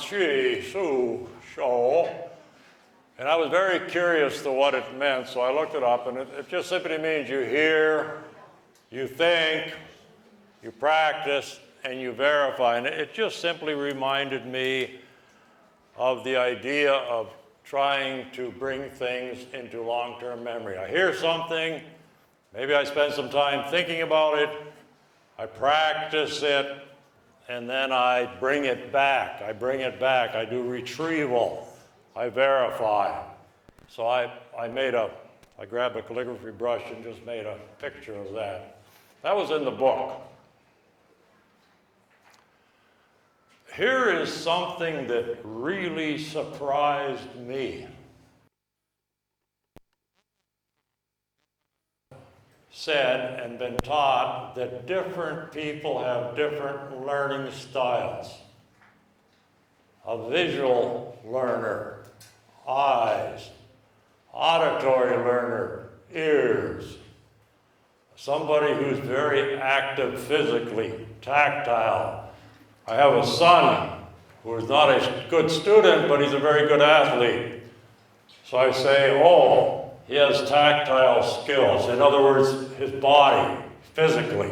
Shi, Su, Shou. And I was very curious to what it meant, so I looked it up, and it just simply means you hear, you think, you practice, and you verify. And it just simply reminded me of the idea of trying to bring things into long-term memory. I hear something, maybe I spend some time thinking about it, I practice it, and then I bring it back. I do retrieval. I verify. So I grabbed a calligraphy brush and just made a picture of that. That was in the book. Here is something that really surprised me. Said and been taught that different people have different learning styles. A visual learner, eyes. Auditory learner, ears. Somebody who's very active physically, tactile. I have a son who is not a good student, but he's a very good athlete. So I say, oh, he has tactile skills. In other words, his body, physically.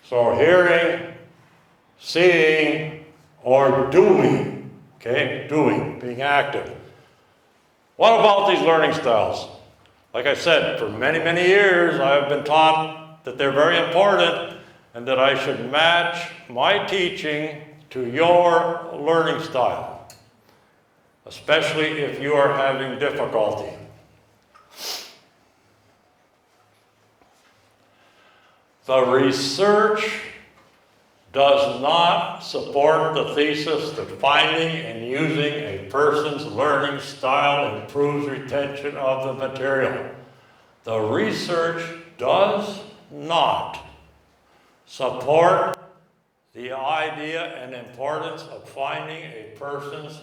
So hearing, seeing, or doing. Okay, doing, being active. What about these learning styles? Like I said, for many, many years, I've been taught that they're very important and that I should match my teaching to your learning style, especially if you are having difficulty. The research does not support the thesis that finding and using a person's learning style improves retention of the material. The research does not support the idea and importance of finding a person's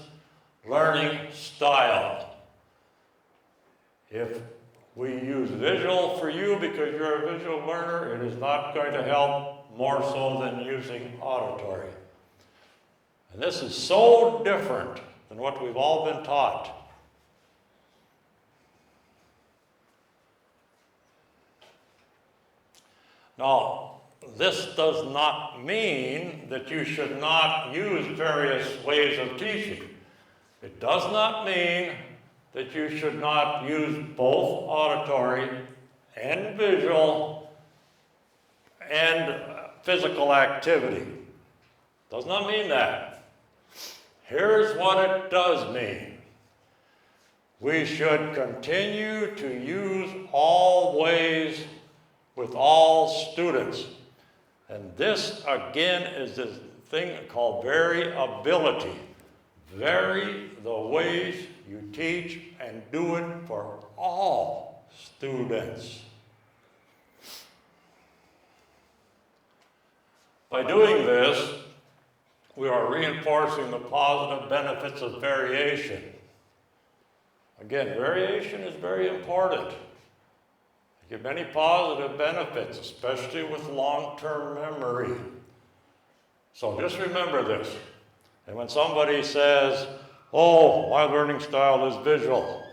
learning style. If we use visual for you because you're a visual learner, it is not going to help more so than using auditory. And this is so different than what we've all been taught. Now, this does not mean that you should not use various ways of teaching. It does not mean that you should not use both auditory and visual and physical activity. Does not mean that. Here's what it does mean. We should continue to use all ways with all students. And this, again, is this thing called variability. Vary the ways you teach and do it for all students. By doing this, we are reinforcing the positive benefits of variation. Again, variation is very important. You get many positive benefits, especially with long-term memory. So just remember this. And when somebody says, oh, my learning style is visual,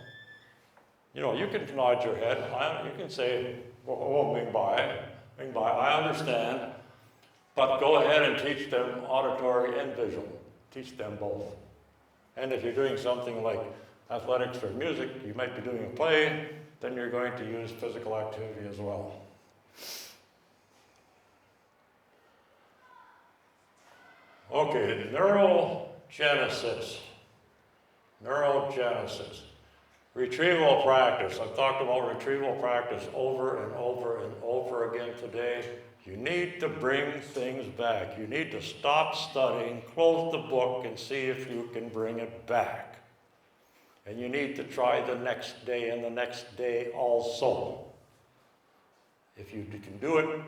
you know, you can nod your head. You can say, oh, Ming Bai, I understand. But go ahead and teach them auditory and visual. Teach them both. And if you're doing something like athletics or music, you might be doing a play, then you're going to use physical activity as well. Okay, neurogenesis. Neurogenesis. Retrieval practice. I've talked about retrieval practice over and over and over again today. You need to bring things back. You need to stop studying, close the book, and see if you can bring it back. And you need to try the next day and the next day also. If you can do it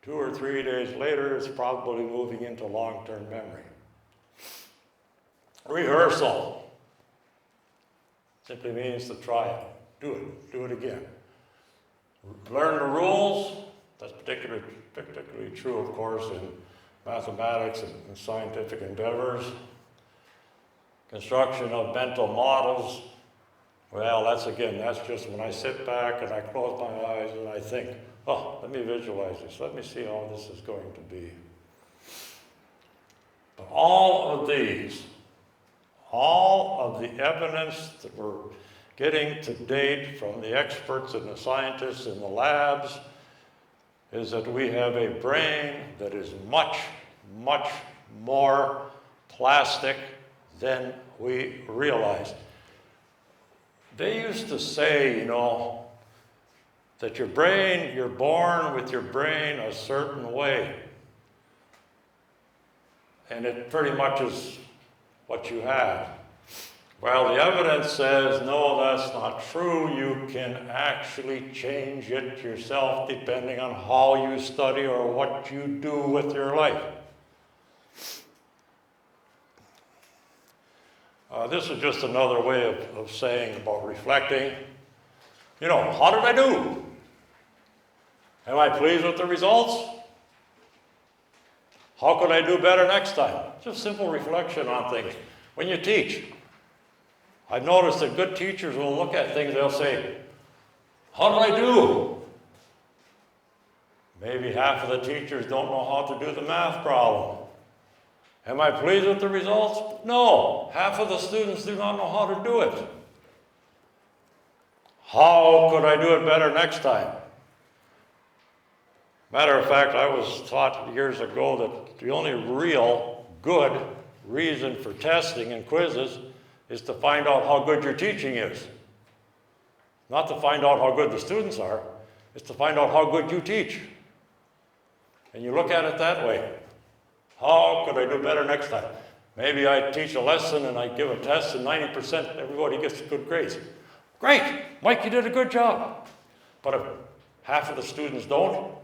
2 or 3 days later, it's probably moving into long-term memory. Rehearsal simply means to try it. Do it again. Learn the rules. That's particularly true, of course, in mathematics and scientific endeavors. Construction of mental models. Well, that's just when I sit back and I close my eyes and I think, oh, let me visualize this. Let me see how this is going to be. But all of these, all of the evidence that we're getting to date from the experts and the scientists in the labs is that we have a brain that is much, much more plastic than we realize. They used to say, that your brain, you're born with your brain a certain way. And it pretty much is what you have. Well, the evidence says, no, that's not true. You can actually change it yourself depending on how you study or what you do with your life. This is just another way of saying about reflecting. How did I do? Am I pleased with the results? How could I do better next time? Just simple reflection on things. When you teach, I've noticed that good teachers will look at things, they'll say, how did I do? Maybe half of the teachers don't know how to do the math problem. Am I pleased with the results? No. Half of the students do not know how to do it. How could I do it better next time? Matter of fact, I was taught years ago that the only real good reason for testing and quizzes is to find out how good your teaching is. Not to find out how good the students are, it's to find out how good you teach. And you look at it that way. How could I do better next time? Maybe I teach a lesson and I give a test and 90% everybody gets good grades. Great, Mike, you did a good job. But if half of the students don't,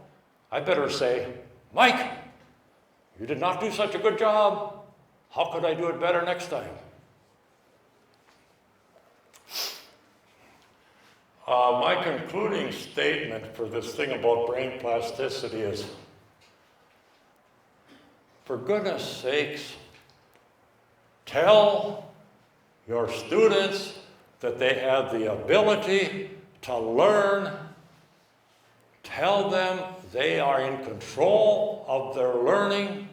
I better say, Mike, you did not do such a good job. How could I do it better next time? My concluding statement for this thing about brain plasticity is, for goodness sakes, tell your students that they have the ability to learn. Tell them they are in control of their learning.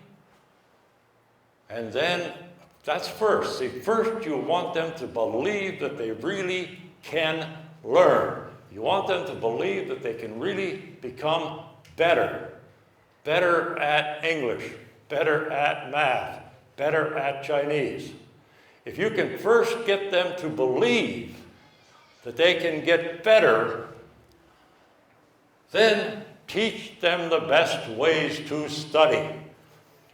And then, that's first. See, first you want them to believe that they really can learn. You want them to believe that they can really become better. Better at English, better at math, better at Chinese. If you can first get them to believe that they can get better, then teach them the best ways to study.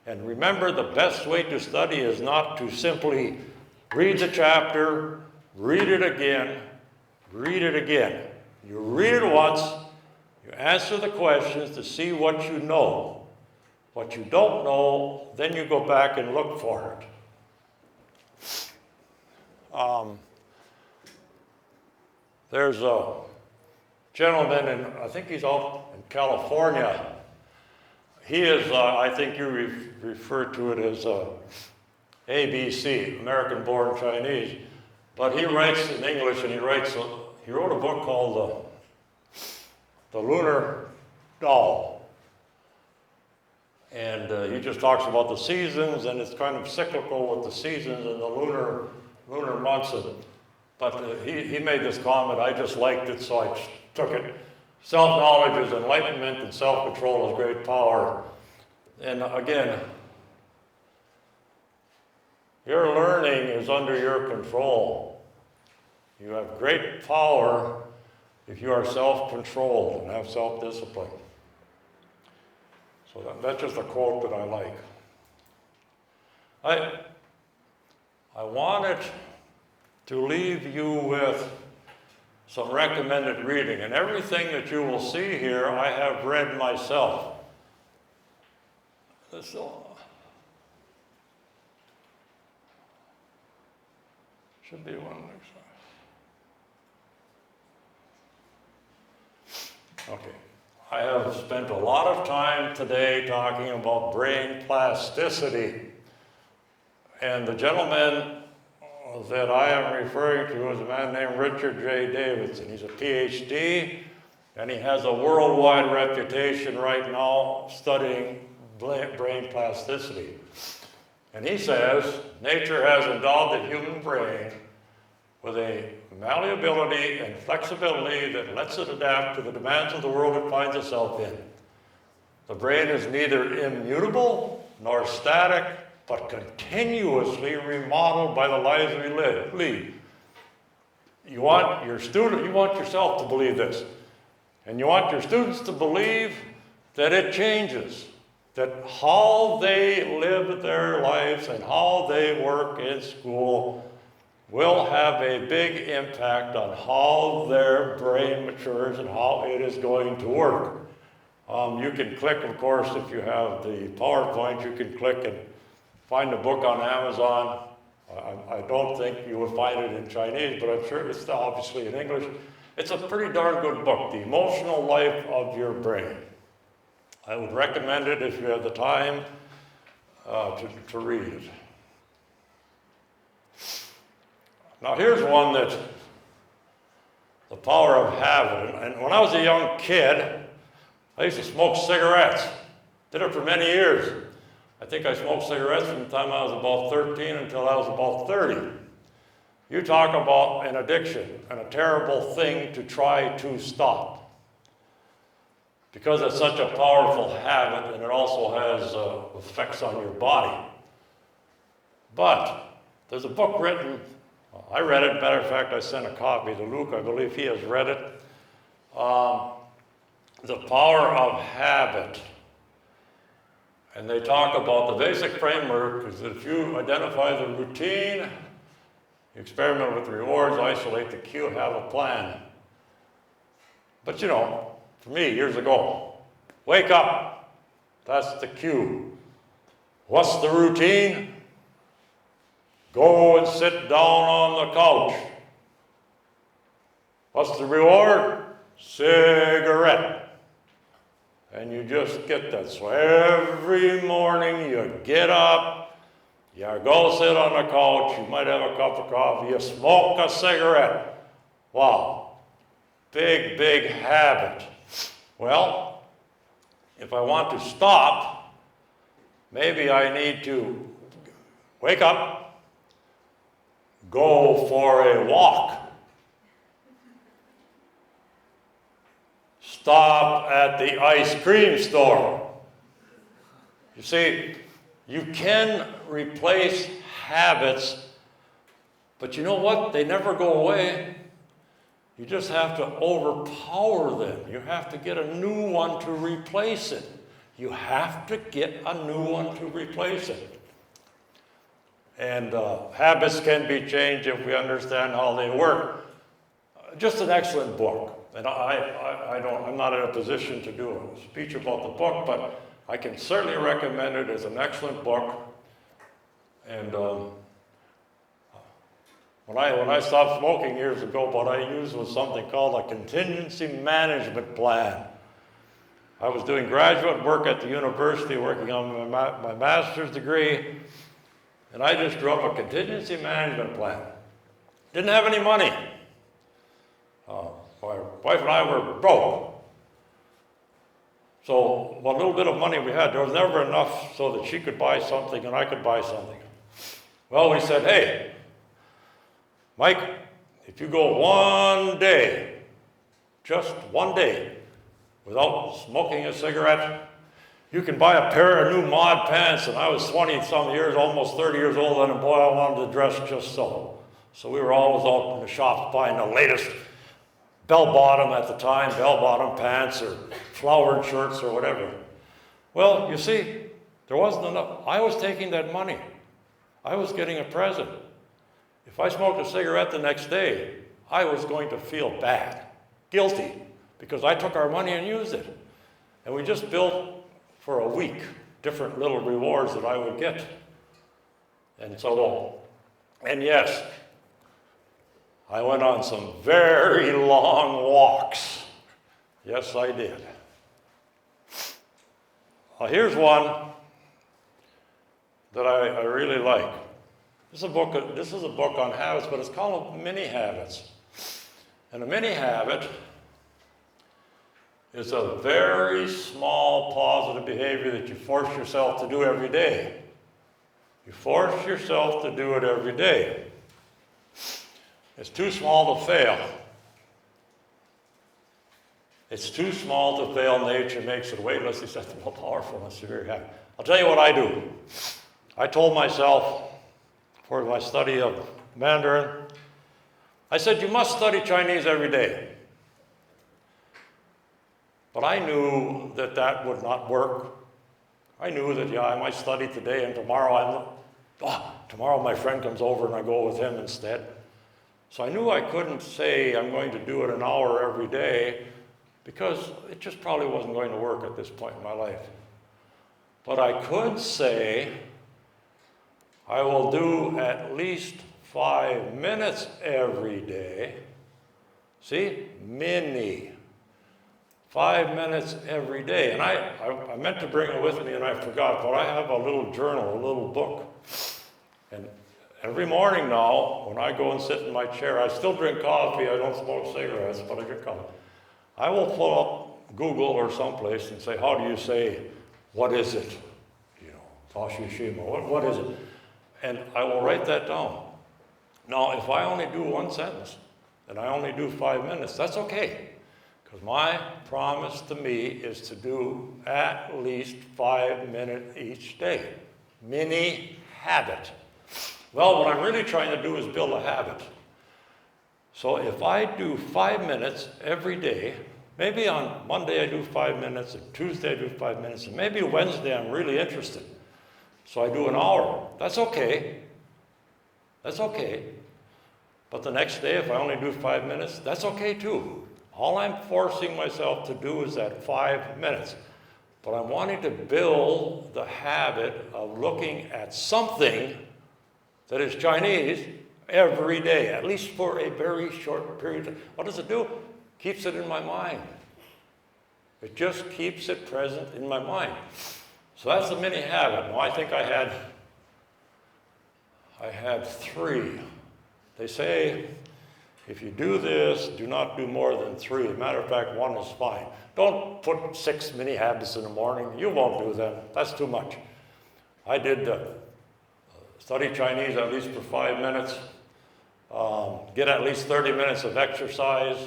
And remember, the best way to study is not to simply read the chapter, read it again, read it again. You read it once, you answer the questions to see what you know. What you don't know, then you go back and look for it. There's a gentleman, and I think he's out in California. He is, I think you refer to it as ABC, American-born Chinese. But he writes in English, and he wrote a book called The Lunar Doll. And he just talks about the seasons, and it's kind of cyclical with the seasons and the lunar months. But he made this comment, I just liked it, so I took it. Self-knowledge is enlightenment, and self-control is great power. And again, your learning is under your control. You have great power if you are self-controlled and have self-discipline. So that's just a quote that I like. I wanted to leave you with some recommended reading. And everything that you will see here, I have read myself. Should be one next time. Okay. I have spent a lot of time today talking about brain plasticity. And the gentleman that I am referring to is a man named Richard J. Davidson. He's a PhD, and he has a worldwide reputation right now studying brain plasticity. And he says, nature has endowed the human brain with a malleability and flexibility that lets it adapt to the demands of the world it finds itself in. The brain is neither immutable nor static, but continuously remodeled by the lives we lead. You want yourself to believe this, and you want your students to believe that it changes, that how they live their lives and how they work in school will have a big impact on how their brain matures and how it is going to work. You can click, of course, if you have the PowerPoint, you can click and find the book on Amazon. I don't think you will find it in Chinese, but I'm sure it's obviously in English. It's a pretty darn good book, The Emotional Life of Your Brain. I would recommend it if you have the time to read it. Now here's one that, the power of habit. And when I was a young kid, I used to smoke cigarettes. Did it for many years. I think I smoked cigarettes from the time I was about 13 until I was about 30. You talk about an addiction and a terrible thing to try to stop. Because it's such a powerful habit, and it also has effects on your body. But there's a book written, I read it, matter of fact, I sent a copy to Luke, I believe he has read it. The Power of Habit. And they talk about the basic framework is that if you identify the routine, you experiment with rewards, isolate the cue, have a plan. But you know, for me, years ago, wake up, that's the cue. What's the routine? Go and sit down on the couch. What's the reward? Cigarette. And you just get that. So every morning you get up, you go sit on the couch, you might have a cup of coffee, you smoke a cigarette. Wow, big, big habit. Well, if I want to stop, maybe I need to wake up, go for a walk, stop at the ice cream store. You see, you can replace habits, but you know what? They never go away. You just have to overpower them. You have to get a new one to replace it. You have to get a new one to replace it. And habits can be changed if we understand how they work. Just an excellent book. And I'm not in a position to do a speech about the book, but I can certainly recommend it as an excellent book. And when I stopped smoking years ago, what I used was something called a contingency management plan. I was doing graduate work at the university, working on my master's degree, and I just drew up a contingency management plan. Didn't have any money. My wife and I were broke. So what little bit of money we had, there was never enough so that she could buy something and I could buy something. Well, we said, hey, Mike, if you go one day, just one day, without smoking a cigarette, you can buy a pair of new mod pants. And I was 20-some years, almost 30 years old, and boy, I wanted to dress just so. So we were always out in the shops buying the latest bell-bottom at the time, bell-bottom pants or flowered shirts or whatever. Well, you see, there wasn't enough. I was taking that money. I was getting a present. If I smoked a cigarette the next day, I was going to feel bad, guilty, because I took our money and used it. And we just built for a week different little rewards that I would get. And so on. And yes, I went on some very long walks. Yes, I did. Here's one that I really like. This is a book on habits, but it's called Mini Habits. And a mini habit is a very small positive behavior that you force yourself to do every day. You force yourself to do it every day. It's too small to fail. It's too small to fail. Nature makes it weightlessly more powerful and severe habit. I'll tell you what I do. I told myself for my study of Mandarin, I said, you must study Chinese every day. But I knew that that would not work. I knew that, yeah, I might study today and tomorrow tomorrow my friend comes over and I go with him instead. So I knew I couldn't say I'm going to do it an hour every day because it just probably wasn't going to work at this point in my life. But I could say I will do at least 5 minutes every day. See? Mini. 5 minutes every day. And I meant to bring it with me and I forgot, but I have a little journal, a little book. And every morning now, when I go and sit in my chair, I still drink coffee, I don't smoke cigarettes, but I drink coffee. I will pull up Google or someplace and say, how do you say, what is it? You know, Toshishima, what is it? And I will write that down. Now, if I only do one sentence, and I only do 5 minutes, that's okay. Because my promise to me is to do at least 5 minutes each day. Mini habit. Well, what I'm really trying to do is build a habit. So if I do 5 minutes every day, maybe on Monday I do 5 minutes, and Tuesday I do 5 minutes, and maybe Wednesday I'm really interested. So I do an hour. That's okay. That's okay. But the next day, if I only do 5 minutes, that's okay too. All I'm forcing myself to do is that 5 minutes. But I'm wanting to build the habit of looking at something that is Chinese every day, at least for a very short period. What does it do? Keeps it in my mind. It just keeps it present in my mind. So that's the mini habit. Now I think I had 3. They say, if you do this, do not do more than 3. Matter of fact, 1 is fine. Don't put 6 mini habits in the morning. You won't do them. That's too much. I did study Chinese at least for 5 minutes, get at least 30 minutes of exercise,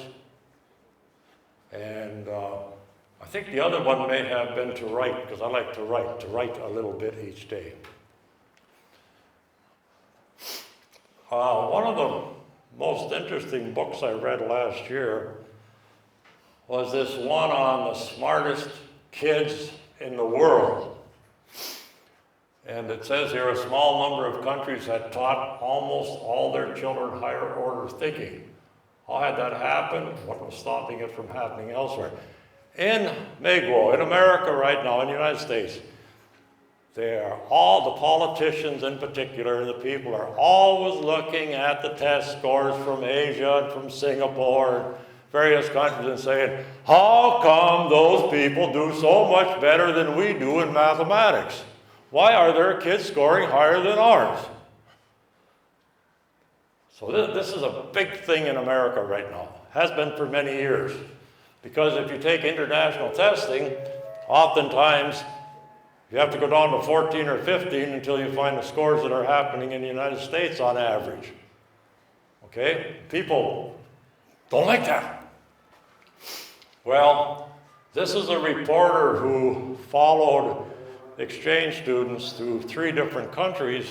and I think the other one may have been to write, because I like to write a little bit each day. One of the most interesting books I read last year was this one on the smartest kids in the world. And it says here, a small number of countries had taught almost all their children higher order thinking. How had that happened? What was stopping it from happening elsewhere? In Megwo, in America right now, in the United States, all the politicians in particular, the people are always looking at the test scores from Asia and from Singapore, various countries, and saying, how come those people do so much better than we do in mathematics? Why are their kids scoring higher than ours? So this is a big thing in America right now. Has been for many years. Because if you take international testing, oftentimes you have to go down to 14 or 15 until you find the scores that are happening in the United States on average. Okay? People don't like that. Well, this is a reporter who followed exchange students through 3 different countries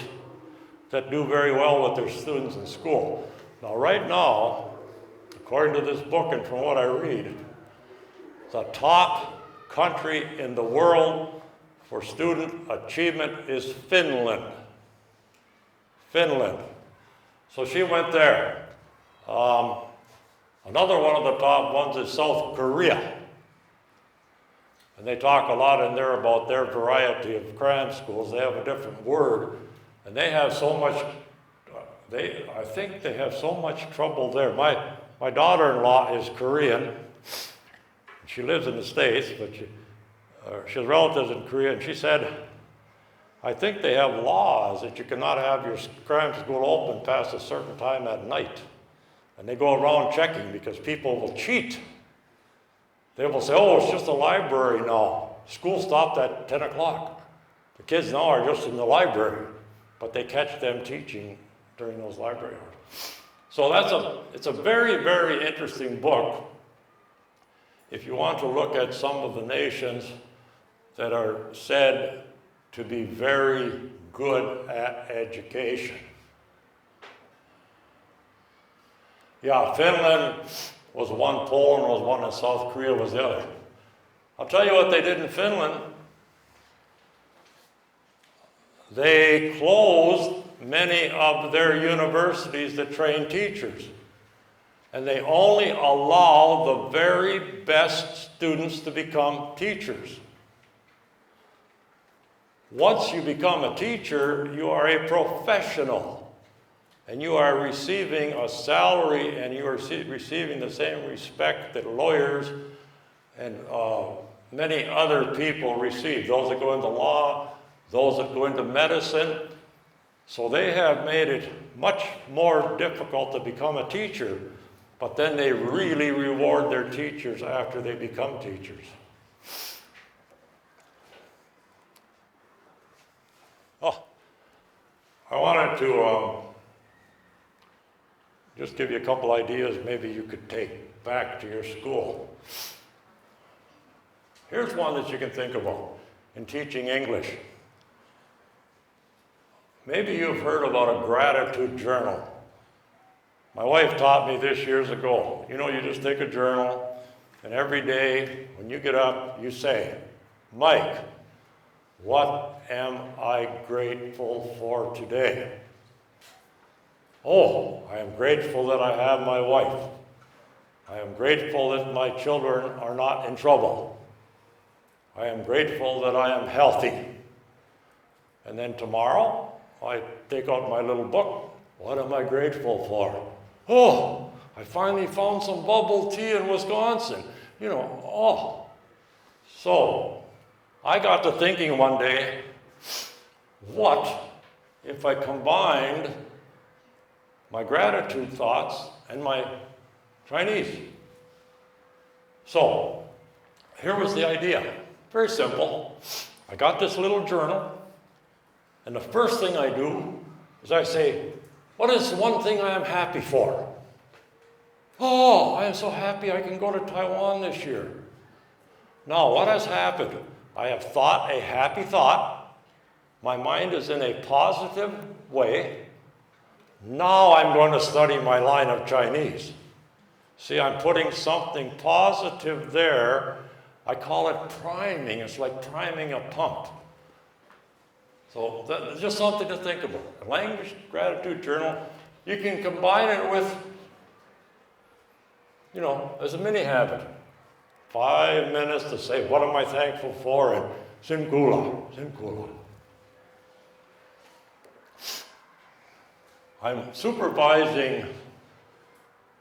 that do very well with their students in school. Now, right now, according to this book and from what I read, the top country in the world for student achievement is Finland. Finland. So she went there. Another one of the top ones is South Korea. And they talk a lot in there about their variety of cram schools. They have a different word. And they have so much, I think they have so much trouble there. My daughter-in-law is Korean. She lives in the States, but she has relatives in Korea, and she said, I think they have laws that you cannot have your crime school open past a certain time at night. And they go around checking because people will cheat. They will say, oh, it's just a library now. School stopped at 10 o'clock. The kids now are just in the library, but they catch them teaching during those library hours. So it's a very, very interesting book if you want to look at some of the nations that are said to be very good at education. Yeah, Finland was one, Poland was one, and South Korea was the other. I'll tell you what they did in Finland. They closed many of their universities that train teachers. And they only allow the very best students to become teachers. Once you become a teacher, you are a professional. And you are receiving a salary, and you are receiving the same respect that lawyers and many other people receive. Those that go into law, those that go into medicine. So they have made it much more difficult to become a teacher, but then they really reward their teachers after they become teachers. Oh, I wanted to just give you a couple ideas maybe you could take back to your school. Here's one that you can think about in teaching English. Maybe you've heard about a gratitude journal. My wife taught me this years ago. You know, you just take a journal, and every day when you get up, you say, Mike, what am I grateful for today? Oh, I am grateful that I have my wife. I am grateful that my children are not in trouble. I am grateful that I am healthy. And then tomorrow, I take out my little book. What am I grateful for? Oh, I finally found some bubble tea in Wisconsin. You know, oh. So, I got to thinking one day, what if I combined my gratitude thoughts and my Chinese? So, here was the idea. Very simple. I got this little journal, and the first thing I do is I say, what is one thing I am happy for? Oh, I am so happy I can go to Taiwan this year. Now, what has happened? I have thought a happy thought. My mind is in a positive way. Now I'm going to study my line of Chinese. See, I'm putting something positive there. I call it priming. It's like priming a pump. So that's just something to think about. A language gratitude journal, you can combine it with, you know, as a mini habit. 5 minutes to say, what am I thankful for? And Simkula, Simkula. I'm supervising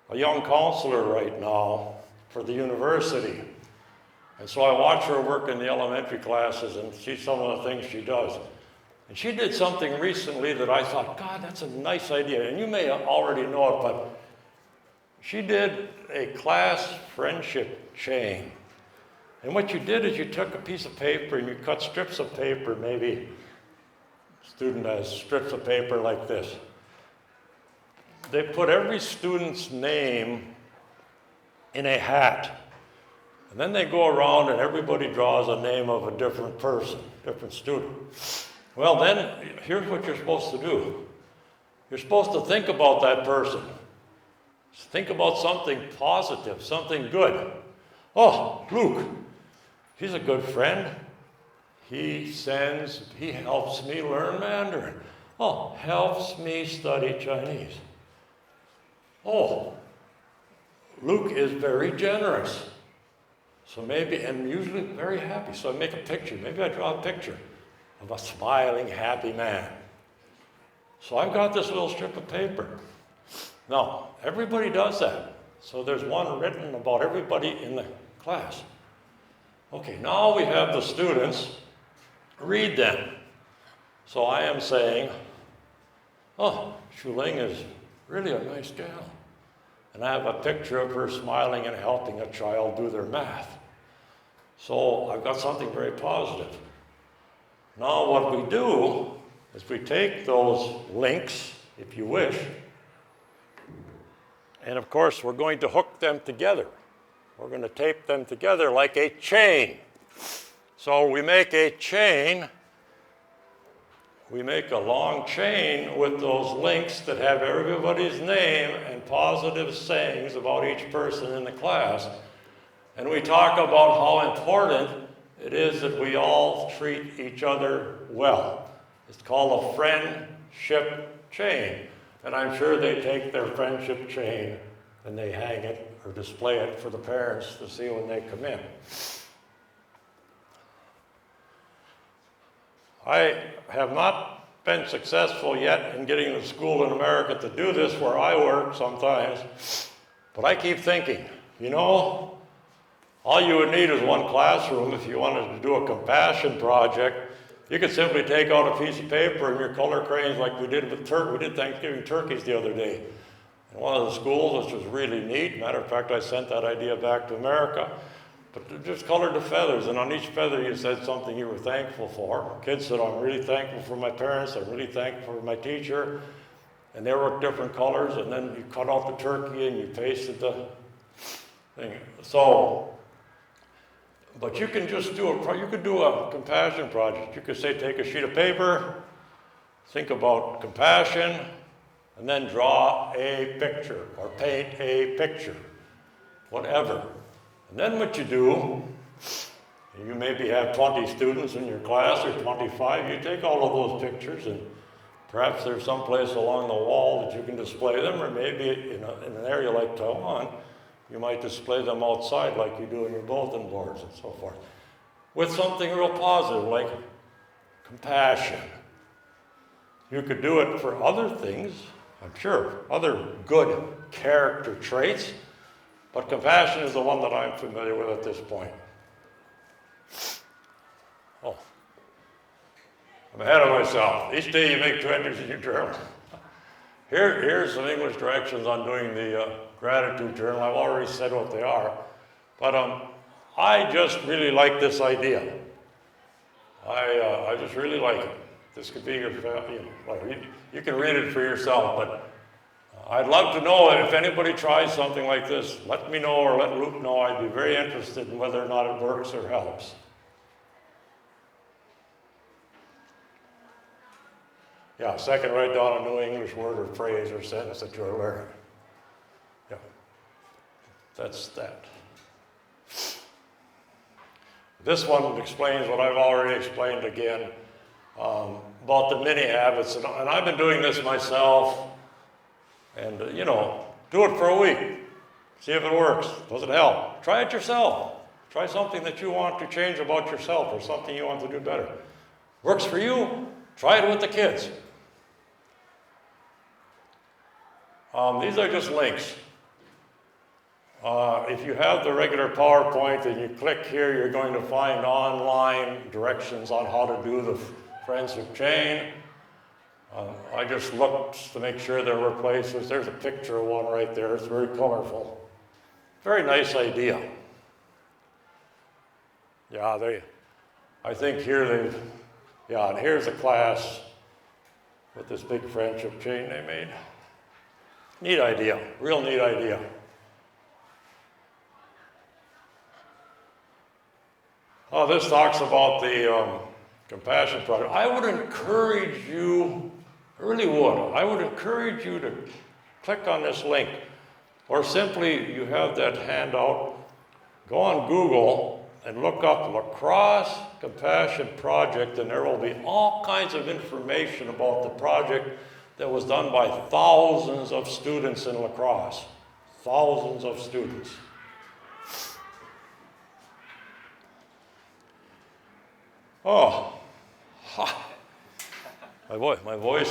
a young counselor right now for the university. And so I watch her work in the elementary classes and see some of the things she does. And she did something recently that I thought, God, that's a nice idea. And you may already know it, but she did a class friendship chain. And what you did is you took a piece of paper and you cut strips of paper, maybe a student has strips of paper like this. They put every student's name in a hat. And then they go around and everybody draws a name of a different person, different student. Well, then, here's what you're supposed to do. You're supposed to think about that person. Think about something positive, something good. Oh, Luke, he's a good friend. He helps me learn Mandarin. Oh, helps me study Chinese. Oh, Luke is very generous. So maybe, and usually very happy. So I make a picture. Maybe I draw a picture of a smiling, happy man. So I've got this little strip of paper. Now, everybody does that. So there's one written about everybody in the class. Okay, now we have the students read them. So I am saying, oh, Shuling is really a nice gal. And I have a picture of her smiling and helping a child do their math. So I've got something very positive. Now what we do is we take those links, if you wish, and of course we're going to hook them together. We're going to tape them together like a chain. So we make a chain. We make a long chain with those links that have everybody's name and positive sayings about each person in the class. And we talk about how important it is that we all treat each other well. It's called a friendship chain. And I'm sure they take their friendship chain and they hang it or display it for the parents to see when they come in. I have not been successful yet in getting the school in America to do this where I work sometimes, but I keep thinking, you know, all you would need is one classroom if you wanted to do a compassion project. You could simply take out a piece of paper and your color crayons like we did with we did Thanksgiving turkeys the other day in one of the schools, which was really neat. Matter of fact, I sent that idea back to America. But just colored the feathers, and on each feather you said something you were thankful for. Kids said, I'm really thankful for my parents, I'm really thankful for my teacher. And they were different colors, and then you cut out the turkey and you pasted the thing. So, but you can just do you could do a compassion project. You could say, take a sheet of paper, think about compassion, and then draw a picture or paint a picture, whatever. And then what you do, you maybe have 20 students in your class or 25, you take all of those pictures and perhaps there's some place along the wall that you can display them, or maybe in an area like Taiwan, you might display them outside like you do in your bulletin boards and so forth, with something real positive like compassion. You could do it for other things, I'm sure, other good character traits, but compassion is the one that I'm familiar with at this point. Oh, I'm ahead of myself. Each day you make 2 entries in your journal. Here's some English directions on doing the gratitude journal. I've already said what they are, but I just really like this idea. I just really like it. This could be your, you can read it for yourself, but I'd love to know if anybody tries something like this. Let me know or let Luke know. I'd be very interested in whether or not it works or helps. Yeah, second, write down a new English word or phrase or sentence that you're learning. Yeah, that's that. This one explains what I've already explained again about the mini habits. And I've been doing this myself. And, you know, do it for a week. See if it works. Does it help? Try it yourself. Try something that you want to change about yourself or something you want to do better. Works for you? Try it with the kids. These are just links. If you have the regular PowerPoint and you click here, you're going to find online directions on how to do the friendship chain. I just looked to make sure there were places. There's a picture of one right there. It's very colorful. Very nice idea. Yeah, I think here yeah, and here's a class with this big friendship chain they made. Neat idea, real neat idea. Oh, this talks about the compassion project. I would encourage you, I really would, I would encourage you to click on this link, or simply, you have that handout, go on Google and look up Lacrosse Compassion Project, and there will be all kinds of information about the project that was done by thousands of students in lacrosse. Thousands of students. Oh, my voice